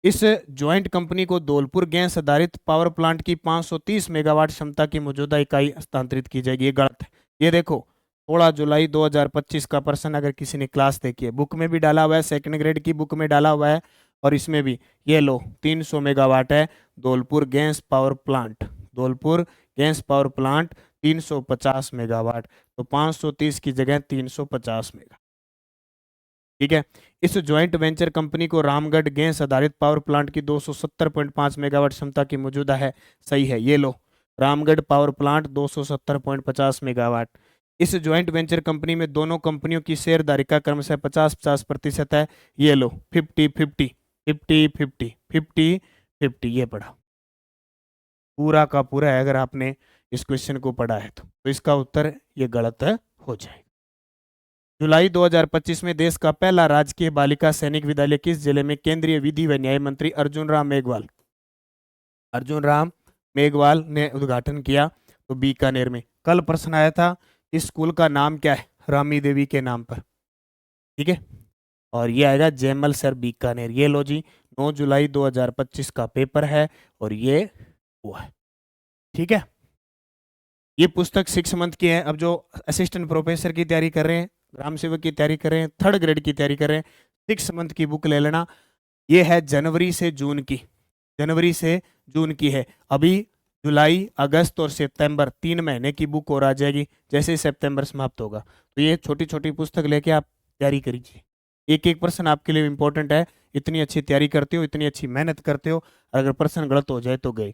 इस ज्वाइंट कंपनी को धौलपुर गैस आधारित पावर प्लांट की 530 मेगावाट क्षमता की मौजूदा इकाई हस्तांतरित की जाएगी, ये गलत है। ये देखो 16 जुलाई 2025 का प्रश्न अगर किसी ने क्लास देखी है, बुक में भी डाला हुआ है, सेकंड ग्रेड की बुक में डाला हुआ है, और इसमें भी ये लो 300 मेगावाट है Dholpur gas power plant, Dholpur gas power plant 350 megawatt, तो 530 की जगह 350 मेगा। ठीक है, इस ज्वाइंट वेंचर कंपनी को रामगढ़ गैस आधारित पावर प्लांट की 270.5 मेगावाट क्षमता की मौजूदा है, सही है। ये लो रामगढ़ पावर प्लांट 270.50 मेगावाट। इस ज्वाइंट वेंचर कंपनी में दोनों कंपनियों की शेयरधारी का क्रमशः 50-50% है। ये लो 50-50 50-50 50-50, ये पढ़ा पूरा का पूरा है। अगर आपने इस क्वेश्चन को पढ़ा है तो इसका उत्तर ये गलत हो जाएगा। जुलाई 2025 में देश का पहला राजकीय बालिका सैनिक विद्यालय किस जिले में केंद्रीय विधि व न्याय मंत्री अर्जुन राम मेघवाल ने उद्घाटन किया? तो बीकानेर में। कल प्रश्न आया था इस स्कूल का नाम क्या है? रामी देवी के नाम पर। ठीक है, और ये आएगा जयमल सर बीकानेर। ये लो जी 9 जुलाई 2025 का पेपर है और ये हुआ है। ठीक है, ये पुस्तक 6 मंथ की है। अब जो असिस्टेंट प्रोफेसर की तैयारी कर रहे हैं, ग्राम सेवक की तैयारी कर रहे हैं, थर्ड ग्रेड की तैयारी कर रहे हैं, 6 मंथ की बुक ले लेना। ये है जनवरी से जून की, जनवरी से जून की है। अभी जुलाई, अगस्त और सितंबर 3 महीने की बुक और आ जाएगी जैसे ही सितंबर समाप्त होगा। तो ये छोटी छोटी पुस्तक लेके आप तैयारी करिए। एक एक प्रश्न आपके लिए इंपॉर्टेंट है। इतनी अच्छी तैयारी करते हो, इतनी अच्छी मेहनत करते हो, अगर प्रश्न गलत हो जाए तो गए।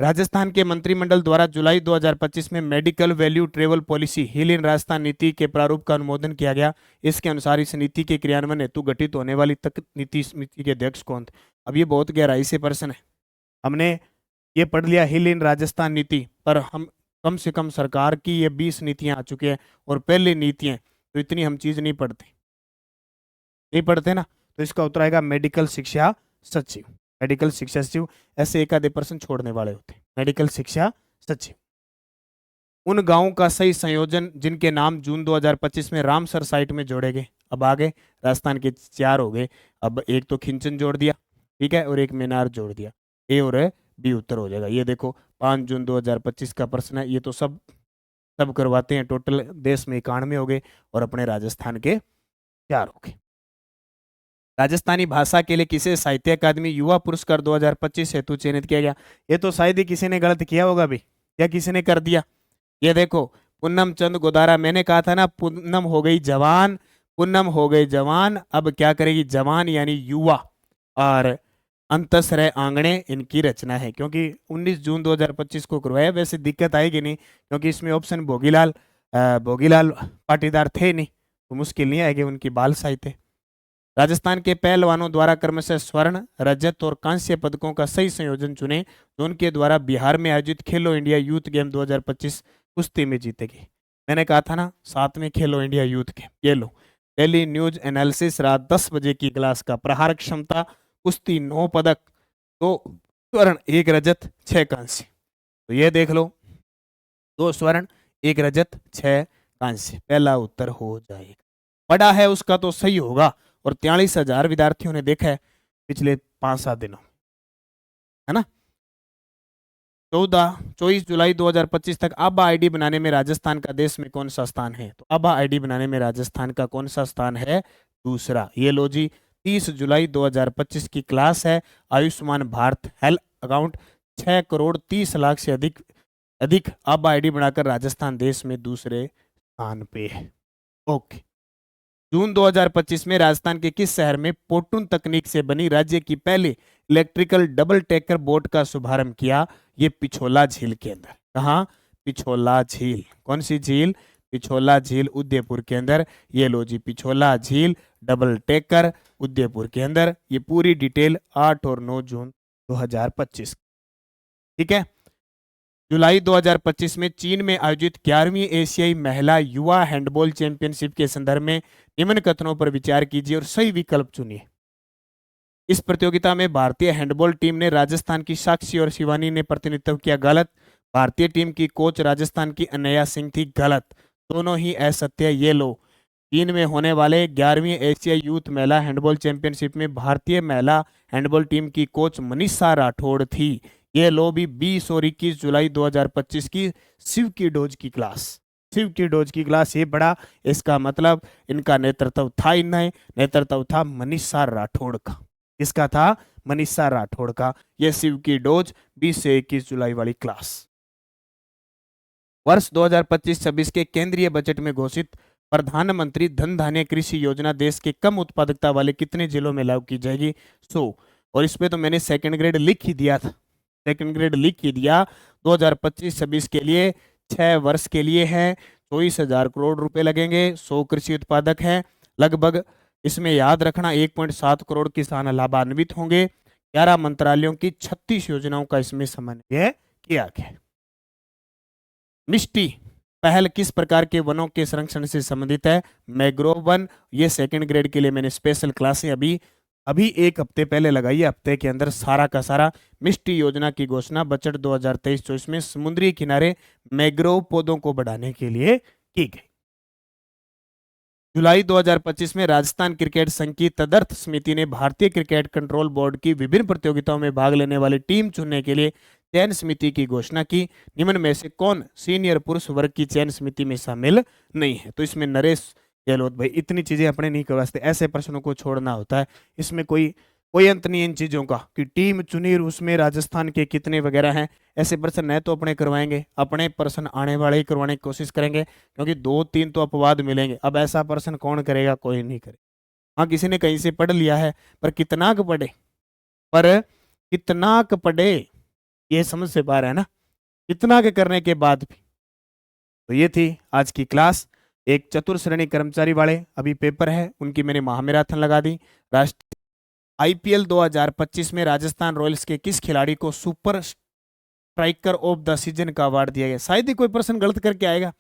राजस्थान के मंत्रिमंडल द्वारा जुलाई 2025 में मेडिकल वैल्यू ट्रेवल पॉलिसी हिल इन राजस्थान नीति के प्रारूप का अनुमोदन किया गया। इसके अनुसार इस नीति के क्रियान्वयन हेतु गठित होने वाली तक नीति समिति के अध्यक्ष कौन थे? अब ये बहुत गहराई से प्रश्न है। हमने ये पढ़ लिया हिल इन राजस्थान नीति, पर हम कम से कम सरकार की ये 20 नीतियां आ चुकी हैं और पहली नीतियां, तो इतनी हम चीज नहीं पढ़ते ना। तो इसका उत्तर आएगा मेडिकल शिक्षा सचिव। मेडिकल शिक्षा सचिव, ऐसे एक आधे पर्सन छोड़ने वाले होते हैं। मेडिकल शिक्षा सचिव। उन गांवों का सही संयोजन जिनके नाम जून 2025 में रामसर साइट में जोड़े गए। अब आगे राजस्थान के 4 हो गए। अब एक तो खिंचन जोड़ दिया, ठीक है, और एक मीनार जोड़ दिया। ए और बी उत्तर हो जाएगा। ये देखो 5 जून 2025 का प्रश्न है। ये तो सब करवाते हैं। टोटल देश में 91 हो गए और अपने राजस्थान के 4 हो गए। राजस्थानी भाषा के लिए किसे साहित्य अकादमी युवा पुरस्कार 2025 हेतु चयनित किया गया? ये तो शायद ही किसी ने गलत किया होगा भी, या किसी ने कर दिया। ये देखो पूनम चंद गोदारा, मैंने कहा था ना पूनम हो गई जवान, पूनम हो गई जवान, अब क्या करेगी जवान यानी युवा। और अंतसरह आंगणे इनकी रचना है, क्योंकि 19 जून 2025 को करवाया। वैसे दिक्कत आएगी नहीं, क्योंकि इसमें ऑप्शन भोगीलाल पाटीदार थे नहीं, तो मुश्किल नहीं आएगी। उनकी बाल साहित्य। राजस्थान के पहलवानों द्वारा क्रमशः स्वर्ण, रजत और कांस्य पदकों का सही संयोजन चुने जो उनके द्वारा बिहार में आयोजित खेलो इंडिया यूथ गेम 2025 कुश्ती में जीतेगी। मैंने कहा था ना 7वें खेलो इंडिया यूथ गेम। ये लो डेली न्यूज एनालिसिस रात 10 बजे की क्लास का। प्रहार क्षमता कुश्ती 9 पदक, 2 स्वर्ण 1 रजत 6 कांस्य। तो ये देख लो 2 स्वर्ण 1 रजत 6 कांस्य। पहला उत्तर हो जाएगा। पढ़ा है उसका तो सही होगा। और 43,000 विद्यार्थियों ने देखा है पिछले 5-7 दिनों, है ना। 24 जुलाई 2025 तक आभा आईडी बनाने में राजस्थान का देश में कौन सा स्थान है? तो आभा आईडी बनाने में राजस्थान का कौन सा स्थान है? दूसरा। ये लो जी 30 जुलाई 2025 की क्लास है। आयुष्मान भारत हेल्थ अकाउंट 6 करोड़ 30 लाख से अधिक आभा आईडी बनाकर राजस्थान देश में दूसरे स्थान पे है। ओके। जून 2025 में राजस्थान के किस शहर में पोटून तकनीक से बनी राज्य की पहली इलेक्ट्रिकल डबल टेकर बोट का शुभारंभ किया? ये पिछोला झील के अंदर। कहाँ? पिछोला झील। कौन सी झील? पिछोला झील उदयपुर के अंदर। ये लो जी पिछोला झील डबल टेकर उदयपुर के अंदर। ये पूरी डिटेल 8 और 9 जून 2025। ठीक है। जुलाई 2025 में चीन में आयोजित 11वीं एशियाई महिला युवा हैंडबॉल चैंपियनशिप के संदर्भ में निम्न कथनों पर विचार कीजिए और सही विकल्प चुनिए। इस प्रतियोगिता में भारतीय हैंडबॉल टीम ने राजस्थान की साक्षी और शिवानी ने प्रतिनिधित्व किया। गलत। भारतीय टीम की कोच राजस्थान की अनया सिंह थी। गलत। दोनों ही असत्य। ये लो चीन में होने वाले 11वीं एशियाई यूथ महिला हैंडबॉल चैंपियनशिप में भारतीय महिला हैंडबॉल टीम की कोच मनीषा राठौड़ थी। ये लो भी 20 और 21 जुलाई 2025 की शिव की डोज की क्लास। शिव की डोज की क्लास ये बड़ा, इसका मतलब इनका नेतृत्व था, इनने नेतृत्व था मनीषा राठौड़ का। किसका था? मनीषा राठौड़ का। यह शिव की डोज 20 से 21 जुलाई वाली क्लास। वर्ष 2025-26 के केंद्रीय बजट में घोषित प्रधानमंत्री धन धान्य कृषि योजना देश के कम उत्पादकता वाले कितने जिलों में लागू की जाएगी? 100। और इसमें तो मैंने सेकंड ग्रेड लिख ही दिया था। सेकंड ग्रेड लिख ही दिया। 2025-26 के लिए 6 वर्ष के लिए है। 24,000 करोड़ रुपए लगेंगे। 100 कृषि उत्पादक हैं लगभग। इसमें याद रखना 1.7 करोड़ किसान लाभान्वित होंगे। 11 मंत्रालयों की 36 योजनाओं का इसमें समन्वय किया गया। मिष्टी पहल किस प्रकार के वनों के संरक्षण से संबंधित है? Mangrove one. ये सेकंड ग्रेड के लिए मैंने स्पेशल क्लासें अभी 1 हफ्ते पहले लगाई है। हफ्ते के अंदर सारा का सारा मिष्टी योजना की घोषणा बजट 2023-24 में समुद्री किनारे मैग्रोव पौधों को बढ़ाने के लिए की गई। जुलाई 2025 में राजस्थान क्रिकेट संघ की तदर्थ समिति ने भारतीय क्रिकेट कंट्रोल बोर्ड की विभिन्न प्रतियोगिताओं में भाग लेने वाली टीम चुनने के लिए चयन समिति की घोषणा की। निम्न में से कौन सीनियर पुरुष वर्ग की चयन समिति में शामिल नहीं है? तो इसमें नरेश गहलोत भाई। इतनी चीजें अपने नहीं करवाते, ऐसे प्रश्नों को छोड़ना होता है। इसमें कोई अंत नहीं इन चीजों का कि टीम चुनी उसमें राजस्थान के कितने वगैरह हैं। ऐसे प्रश्न न तो अपने करवाएंगे, अपने प्रश्न आने वाले ही करवाने की कोशिश करेंगे, क्योंकि 2-3 तो अपवाद मिलेंगे। अब ऐसा प्रश्न कौन करेगा? कोई नहीं करे। हाँ किसी ने कहीं से पढ़ लिया है, पर कितना पढ़े ये समझ से बाहर है ना, कितना के करने के बाद भी। तो ये थी आज की क्लास। एक चतुर श्रेणी कर्मचारी वाले अभी पेपर है, उनकी मैंने महामैराथन लगा दी। राष्ट्रीय IPL 2025 में राजस्थान रॉयल्स के किस खिलाड़ी को super striker of the season का अवार्ड दिया गया। शायद ही कोई प्रश्न गलत करके आएगा।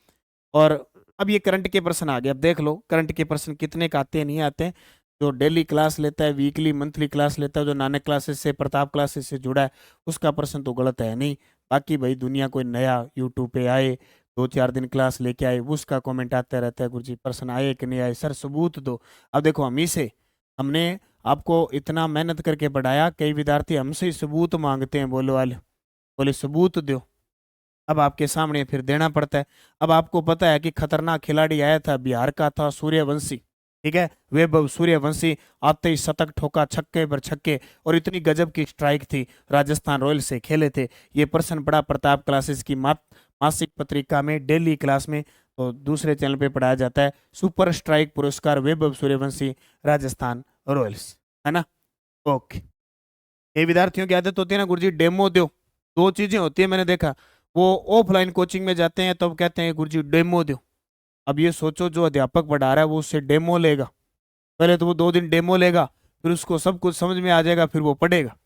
और अब ये करंट के प्रश्न आ गए। अब देख लो करंट के प्रश्न कितने का आते हैं, नहीं आते हैं। जो डेली क्लास लेता है, वीकली मंथली क्लास लेता है, जो नानक क्लासेस से, प्रताप क्लासेस से जुड़ा है, उसका प्रश्न तो गलत है नहीं। बाकी भाई दुनिया कोई नया यूट्यूब पे आए, 2-4 दिन क्लास लेके आए, उसका कमेंट आता रहता है, गुरुजी प्रश्न आए कि नहीं आए, सर सबूत दो। अब देखो हम ही से, हमने आपको इतना मेहनत करके पढ़ाया, कई विद्यार्थी हमसे ही सबूत मांगते हैं, बोलो वाले बोले सबूत दो। अब आपके सामने फिर देना पड़ता है। अब आपको पता है कि खतरनाक खिलाड़ी आया था, बिहार का था सूर्यवंशी, ठीक है, वैभव सूर्यवंशी, आते ही शतक ठोका, छक्के पर छक्के, और इतनी गजब की स्ट्राइक थी, राजस्थान रॉयल से खेले थे। ये प्रश्न पड़ा प्रताप क्लासेस की मासिक पत्रिका में, डेली क्लास में, तो दूसरे चैनल पे पढ़ाया जाता है। सुपर स्ट्राइक पुरस्कार वैभव सूर्यवंशी, राजस्थान रॉयल्स, है ना। ओके। ये विद्यार्थियों की आदत होती है ना, गुरुजी डेमो दो। दो चीजें होती है मैंने देखा, वो ऑफलाइन कोचिंग में जाते हैं तब कहते हैं गुरुजी डेमो दो। अब ये सोचो जो अध्यापक पढ़ा रहा है वो उससे डेमो लेगा, पहले तो वो 2 दिन डेमो लेगा, फिर उसको सब कुछ समझ में आ जाएगा, फिर वो पढ़ेगा।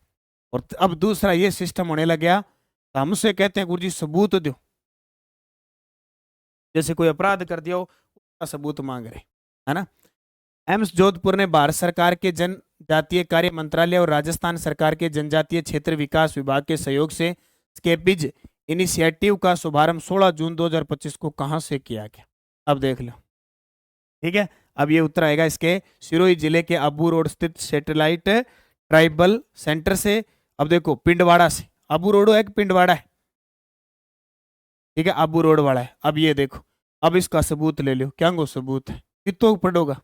और अब दूसरा ये सिस्टम होने लग गया, तो हमसे कहते हैं गुरुजी सबूत दो। जैसे कोई अपराध कर दिया हो, उसका सबूत मांग रहे, है ना। एम्स जोधपुर ने भारत सरकार के जनजातीय कार्य मंत्रालय और राजस्थान सरकार के जनजातीय क्षेत्र विकास विभाग के सहयोग से स्केपिज इनिशिएटिव का शुभारंभ 16 जून 2025 को कहां से किया गया। अब देख लो, ठीक है। अब ये उत्तर आएगा इसके सिरोही जिले के अबू रोड स्थित सैटेलाइट ट्राइबल सेंटर से। अब देखो पिंडवाड़ा से, अबू रोड एक पिंडवाड़ा है, ठीक है, अबू रोड वाला है। अब ये देखो, अब इसका सबूत ले लो, क्या वो सबूत है, कितो पढ़ोगा,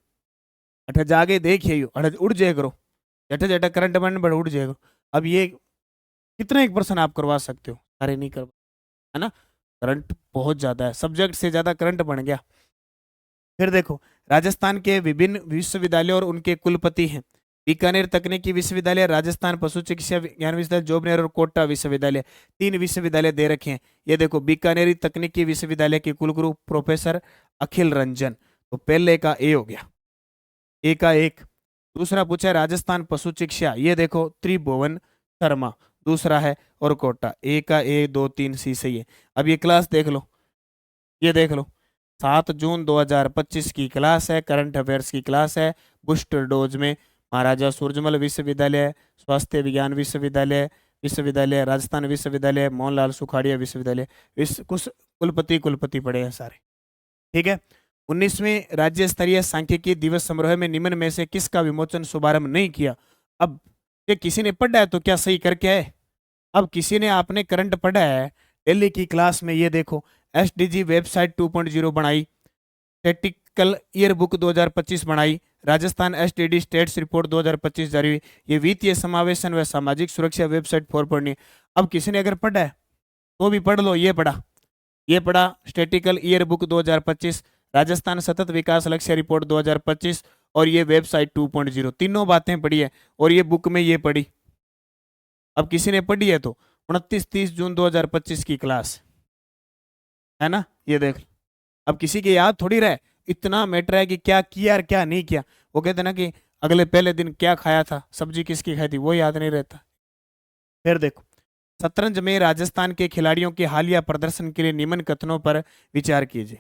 अठ जागे देखिए अठ उड़ जाए करो, जटे जटे करंट बन बड़ उड़ जाएगा। अब ये कितने एक पर्सन आप करवा सकते हो, अरे नहीं करवा, है ना। करंट बहुत ज्यादा है, सब्जेक्ट से ज्यादा करंट बन गया। फिर देखो राजस्थान के विभिन्न विश्वविद्यालय और उनके कुलपति हैं। बीकानेर तकनीकी विश्वविद्यालय, राजस्थान पशु चिकित्सा विज्ञान विश्वविद्यालय, जोबनेर और कोटा विश्वविद्यालय, 3 विश्वविद्यालय दे रखे हैं। ये देखो बीकानेरी तकनीकी विश्वविद्यालय के कुलगुरु प्रोफेसर अखिल रंजन, तो पहले का ए हो गया, ए का एक। दूसरा पूछा है राजस्थान पशु चिकित्सा, ये देखो त्रिभुवन शर्मा दूसरा है, और कोटा, ए का ए 2-3 सी सही है। अब ये क्लास देख लो, ये देख लो 7 जून 2025 की क्लास है, करंट अफेयर्स की क्लास है। बूस्टर डोज में महाराजा सूरजमल विश्वविद्यालय, स्वास्थ्य विज्ञान विश्वविद्यालय विश्वविद्यालय, राजस्थान विश्वविद्यालय, मोहनलाल सुखाड़िया विश्वविद्यालय, इस कुछ कुलपति पढ़े हैं सारे, ठीक है। 19वें राज्य स्तरीय सांख्यिकी दिवस समारोह में निम्न में से किसका विमोचन शुभारंभ नहीं किया। अब ये किसी ने पढ़ा है तो क्या सही करके है। अब किसी ने आपने करंट पढ़ा है दिल्ली की क्लास में, ये देखो एसडीजी वेबसाइट 2.0 बनाई, स्टैटिकल ईयर बुक 2025 बनाई, राजस्थान एसडीडी स्टेट्स रिपोर्ट 2025 जारी हुई, ये वित्तीय समावेशन व सामाजिक सुरक्षा वेबसाइट 4.0। अब किसी ने अगर पढ़ा है तो भी पढ़ लो, ये पढ़ा स्टैटिकल ईयर बुक 2025, राजस्थान सतत विकास लक्ष्य रिपोर्ट 2025, और ये वेबसाइट 2.0, तीनों बातें पढ़ी है, और ये बुक में ये पढ़ी। अब किसी ने पढ़ी है तो 29-30 जून 2025 की क्लास, है ना, ये देख लो। अब किसी के याद थोड़ी रहे, इतना मैटर है कि क्या किया और क्या नहीं किया। वो कहते ना कि अगले पहले दिन क्या खाया था, सब्जी किसकी खाई थी, वो याद नहीं रहता। फिर देखो शतरंज में राजस्थान के खिलाड़ियों के हालिया प्रदर्शन के लिए निम्न कथनों पर विचार कीजिए।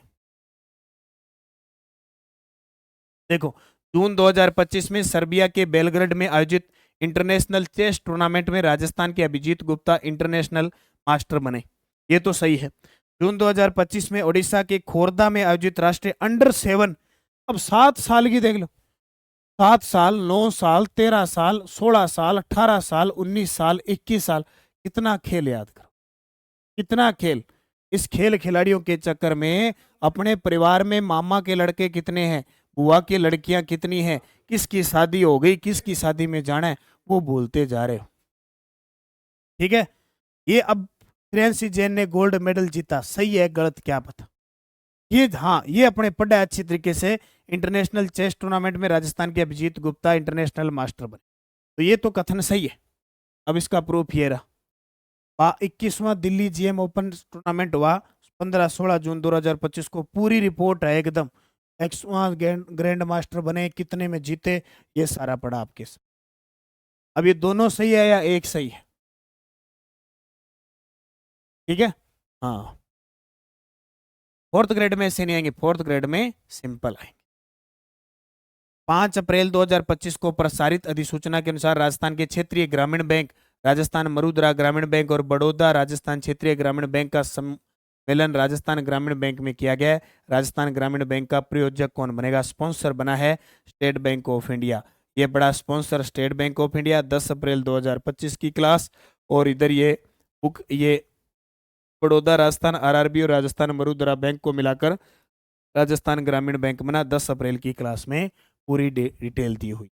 देखो जून 2025 में सर्बिया के बेलग्रेड में आयोजित इंटरनेशनल चेस टूर्नामेंट में राजस्थान के अभिजीत गुप्ता इंटरनेशनल मास्टर बने, ये तो सही है। जून 2025 में ओडिशा के खोरदा में आयोजित राष्ट्रीय अंडर 7, अब 7 साल की देख लो, 7 साल, 9 साल, 13 साल, 16 साल, 18 साल, 19 साल, 21 साल, कितना खेल याद करो, कितना खेल। इस खेल खिलाड़ियों के चक्कर में अपने परिवार में मामा के लड़के कितने हैं, बुआ की लड़कियां कितनी हैं, किसकी शादी हो गई, किसकी शादी में जाना है, वो भूलते जा रहे हो, ठीक है। ये अब श्रेयांशी जैन ने गोल्ड मेडल जीता, सही है गलत क्या पता। ये हाँ, ये अपने पढ़ा है अच्छी तरीके से, इंटरनेशनल चेस टूर्नामेंट में राजस्थान के अभिजीत गुप्ता इंटरनेशनल मास्टर बने, तो ये तो कथन सही है। अब इसका प्रूफ ये रहा, 21वां दिल्ली जीएम ओपन टूर्नामेंट हुआ 15-16 जून 2025 को, पूरी रिपोर्ट है एकदम, एक्सवां ग्रैंड मास्टर बने, कितने में जीते, ये सारा पड़ा आपके साथ। अब ये दोनों सही है या एक सही है, ठीक है। हाँ, फोर्थ ग्रेड में ऐसे नहीं आएंगे, फोर्थ ग्रेड में सिंपल आएंगे। 5 अप्रैल 2025 को प्रसारित अधिसूचना के अनुसार राजस्थान के क्षेत्रीय ग्रामीण बैंक, राजस्थान मरुद्रा ग्रामीण बैंक और बड़ौदा राजस्थान क्षेत्रीय ग्रामीण बैंक का सम्मेलन राजस्थान ग्रामीण बैंक में किया गया है। राजस्थान ग्रामीण बैंक का प्रायोजक कौन बनेगा? स्पॉन्सर बना है स्टेट बैंक ऑफ इंडिया। ये बड़ा sponsor state bank of India. 10 अप्रैल 2025 की क्लास। और इधर ये बुक, ये बड़ौदा राजस्थान आरआरबी और राजस्थान मरुद्रा बैंक को मिलाकर राजस्थान ग्रामीण बैंक बना। 10 अप्रैल की क्लास में पूरी डिटेल दी हुई।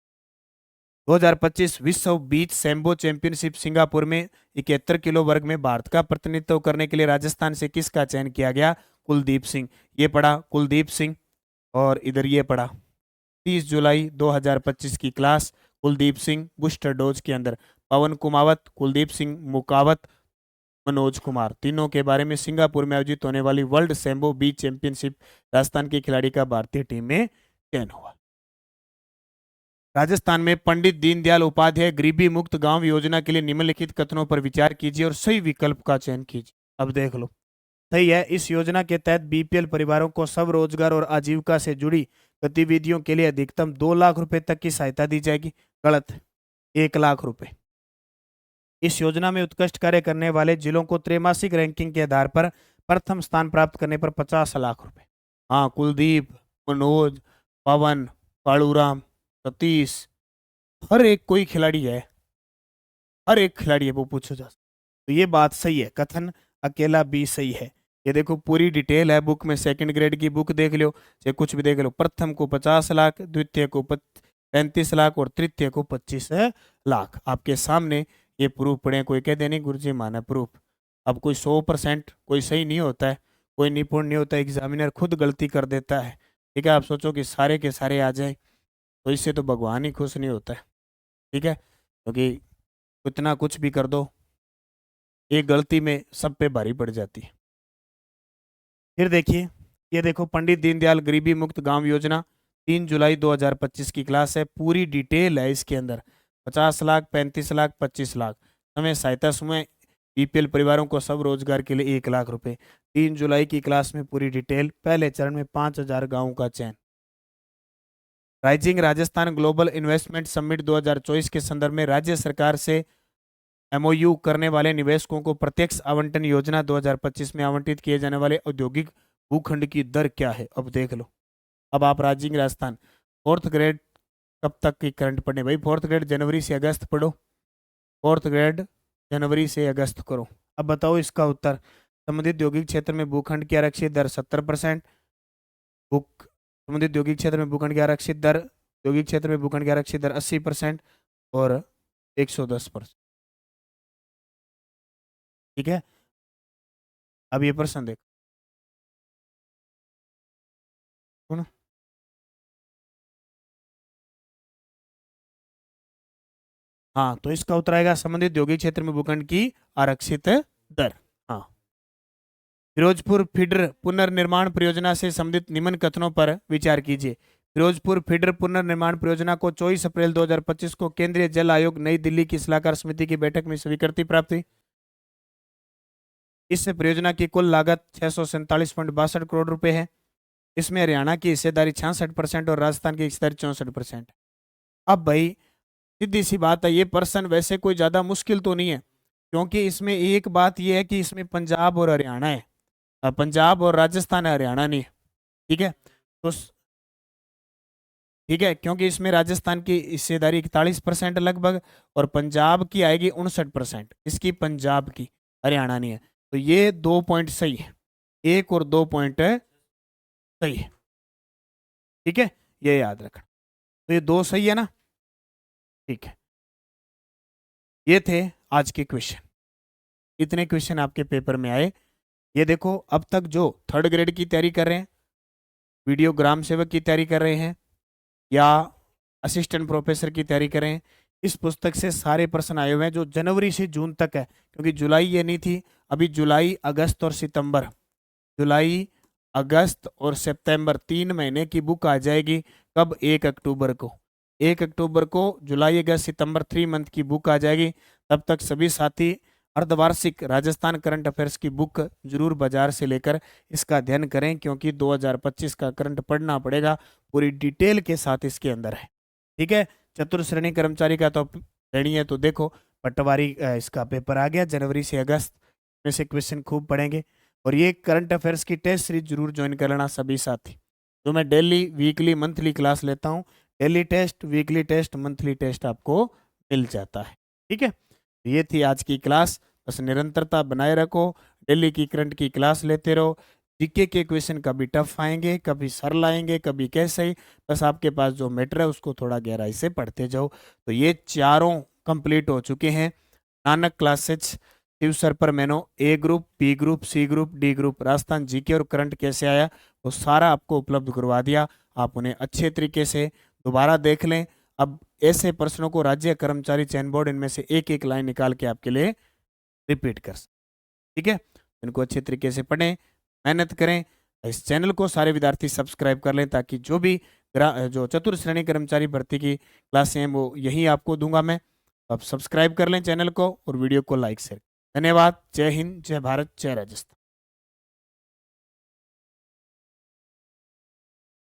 2025 विश्व बीच सैम्बो चैंपियनशिप सिंगापुर में 71 किलो वर्ग में भारत का प्रतिनिधित्व करने के लिए राजस्थान से किसका चयन किया गया? कुलदीप सिंह। ये पढ़ा कुलदीप सिंह। और इधर ये पढ़ा 30 जुलाई 2025 की class. Kuldeep Singh booster dose के अंदर। पवन कुमावत, कुलदीप सिंह मुकावत, मनोज कुमार, तीनों के बारे में। सिंगापुर में आयोजित होने वाली वर्ल्ड सैम्बो बीच चैंपियनशिप राजस्थान के खिलाड़ी का भारतीय टीम में चयन हुआ। राजस्थान में पंडित दीनदयाल उपाध्याय गरीबी मुक्त गांव योजना के लिए निम्नलिखित कथनों पर विचार कीजिए और सही विकल्प का चयन कीजिए। अब देख लो, सही है। इस योजना के तहत बीपीएल परिवारों को सब रोजगार और आजीविका से जुड़ी गतिविधियों के लिए अधिकतम 2 लाख रुपए तक की सहायता दी जाएगी। गलत, 1 लाख रुपए। इस योजना में उत्कृष्ट कार्य करने वाले जिलों को त्रैमासिक रैंकिंग के आधार पर प्रथम स्थान प्राप्त करने पर 50 लाख रुपए। हाँ, कुलदीप, मनोज, पवन, कालूराम, सतीश, हर एक कोई खिलाड़ी है, हर एक खिलाड़ी है वो पूछो जा सकता। तो ये बात सही है, कथन अकेला भी सही है। ये देखो पूरी डिटेल है बुक में, सेकंड ग्रेड की बुक देख लो, चाहे कुछ भी देख लो। प्रथम को 50 लाख, द्वितीय को 35 लाख और तृतीय को 25 लाख। आपके सामने ये प्रूफ पड़े। कोई कह देने गुरुजी माना प्रूफ। अब कोई 100% कोई सही नहीं होता है, कोई निपुण नहीं होता, एग्जामिनर खुद गलती कर देता है। ठीक है, आप सोचो कि सारे के सारे आ जाए तो इससे तो भगवान ही खुश नहीं होता है। ठीक है, क्योंकि इतना कुछ भी कर दो, एक गलती में सब पे भारी पड़ जाती है। फिर देखिए, ये देखो पंडित दीनदयाल गरीबी मुक्त गांव योजना 3 जुलाई 2025 की क्लास है। पूरी डिटेल है इसके अंदर। 50 लाख, 35 लाख, 25 लाख। हमें सहायता समूह बीपीएल परिवारों को सब रोजगार के लिए 1 लाख रुपए। 3 जुलाई की क्लास में पूरी डिटेल। पहले चरण में 5000 गाँवों का चयन। Rising Rajasthan global investment summit 2024 के संदर्भ में राज्य सरकार से एमओयू करने वाले निवेशकों को प्रत्यक्ष आवंटन योजना 2025 में आवंटित किए जाने वाले औद्योगिक भूखंड की दर क्या है? अब देख लो। अब आप राइजिंग राजस्थान फोर्थ ग्रेड कब तक की करंट पढ़ने भाई? फोर्थ ग्रेड जनवरी से अगस्त पढ़ो। फोर्थ ग्रेड जनवरी से अगस्त करो। अब बताओ इसका उत्तर। संबंधित औद्योगिक क्षेत्र में भूखंड की आरक्षित दर 70%। संबंधित औद्योगिक क्षेत्र में भूखंड की आरक्षित दर, औद्योगिक क्षेत्र में भूखंड की आरक्षित दर 80% और 110%। ठीक है, अब ये प्रश्न देखो। सुनो, हाँ, तो इसका उत्तर आएगा संबंधित औद्योगिक क्षेत्र में भूखंड की आरक्षित दर। हाँ, फिरोजपुर फीडर पुनर्निर्माण परियोजना से संबंधित निम्न कथनों पर विचार कीजिए। फिरोजपुर फीडर पुनर्निर्माण परियोजना को 24 अप्रैल 2025 को केंद्रीय जल आयोग नई दिल्ली की सलाहकार समिति की बैठक में स्वीकृति प्राप्त हुई। इस परियोजना की कुल लागत 647.62 करोड़ रुपए है। इसमें हरियाणा की हिस्सेदारी 66% और राजस्थान की हिस्सेदारी 64%। अब भाई सीधी सी बात है, ये प्रश्न वैसे कोई ज्यादा मुश्किल तो नहीं है, क्योंकि इसमें एक बात यह है कि इसमें पंजाब और हरियाणा है, पंजाब और राजस्थान है, हरियाणा नहीं है। ठीक है, तो ठीक है, क्योंकि इसमें राजस्थान की हिस्सेदारी 41% लगभग और पंजाब की आएगी 59%। इसकी पंजाब की, हरियाणा नहीं है। तो ये 2 पॉइंट सही है, 1 और 2 पॉइंट सही है। ठीक है, ये याद रखना। तो ये 2 सही है ना? ठीक है, ये थे आज के क्वेश्चन। इतने क्वेश्चन आपके पेपर में आए। ये देखो, अब तक जो थर्ड ग्रेड की तैयारी कर रहे हैं, वीडियो ग्राम सेवक की तैयारी कर रहे हैं या असिस्टेंट प्रोफेसर की तैयारी कर रहे हैं, इस पुस्तक से सारे प्रश्न आए हुए हैं जो जनवरी से जून तक है, क्योंकि जुलाई ये नहीं थी। अभी जुलाई, अगस्त और सितंबर, जुलाई, अगस्त और सितंबर 3 महीने की बुक आ जाएगी। कब? 1 अक्टूबर को। 1 अक्टूबर को जुलाई, अगस्त, सितंबर 3 मंथ की बुक आ जाएगी। तब तक सभी साथी अर्धवार्षिक राजस्थान करंट अफेयर्स की बुक जरूर बाजार से लेकर इसका अध्ययन करें, क्योंकि 2025 का करंट पढ़ना पड़ेगा, पूरी डिटेल के साथ इसके अंदर है। ठीक है, चतुर्श्रेणी कर्मचारी का तो श्रेणी है, तो देखो पटवारी इसका पेपर आ गया जनवरी से अगस्त में से क्वेश्चन खूब पढ़ेंगे। और ये करंट अफेयर्स की टेस्ट सीरीज जरूर ज्वाइन कर लेना सभी साथी, जो मैं डेली वीकली मंथली क्लास लेता हूँ। Daily test, weekly test, monthly test आपको मिल जाता है। ठीक है, ये थी आज की क्लास। बस निरंतरता बनाए रखो, डेली की करंट की क्लास लेते रहो। जीके के क्वेश्चन कभी टफ आएंगे, कभी सरल आएंगे, कभी कैसे ही, बस आपके पास जो मैटर है उसको थोड़ा गहराई से पढ़ते जाओ। तो ये चारों कंप्लीट हो चुके हैं नानक क्लासेज शिव सर पर। मैंने A group, B group, C group, D group, Rajasthan GK और करंट कैसे आया वो सारा आपको उपलब्ध करवा दिया। आप उन्हें अच्छे तरीके से दोबारा देख लें। अब ऐसे प्रश्नों को राज्य कर्मचारी चयन बोर्ड इनमें से एक एक लाइन निकाल के आपके लिए रिपीट कर सकते। ठीक है, इनको अच्छे तरीके से पढ़ें, मेहनत करें। इस चैनल को सारे विद्यार्थी सब्सक्राइब कर लें, ताकि जो भी जो चतुर्श्रेणी कर्मचारी भर्ती की क्लासें हैं वो यही आपको दूंगा मैं। अब सब्सक्राइब कर लें चैनल को और वीडियो को लाइक शेयर। धन्यवाद। जय हिंद, जय भारत, जय राजस्थान।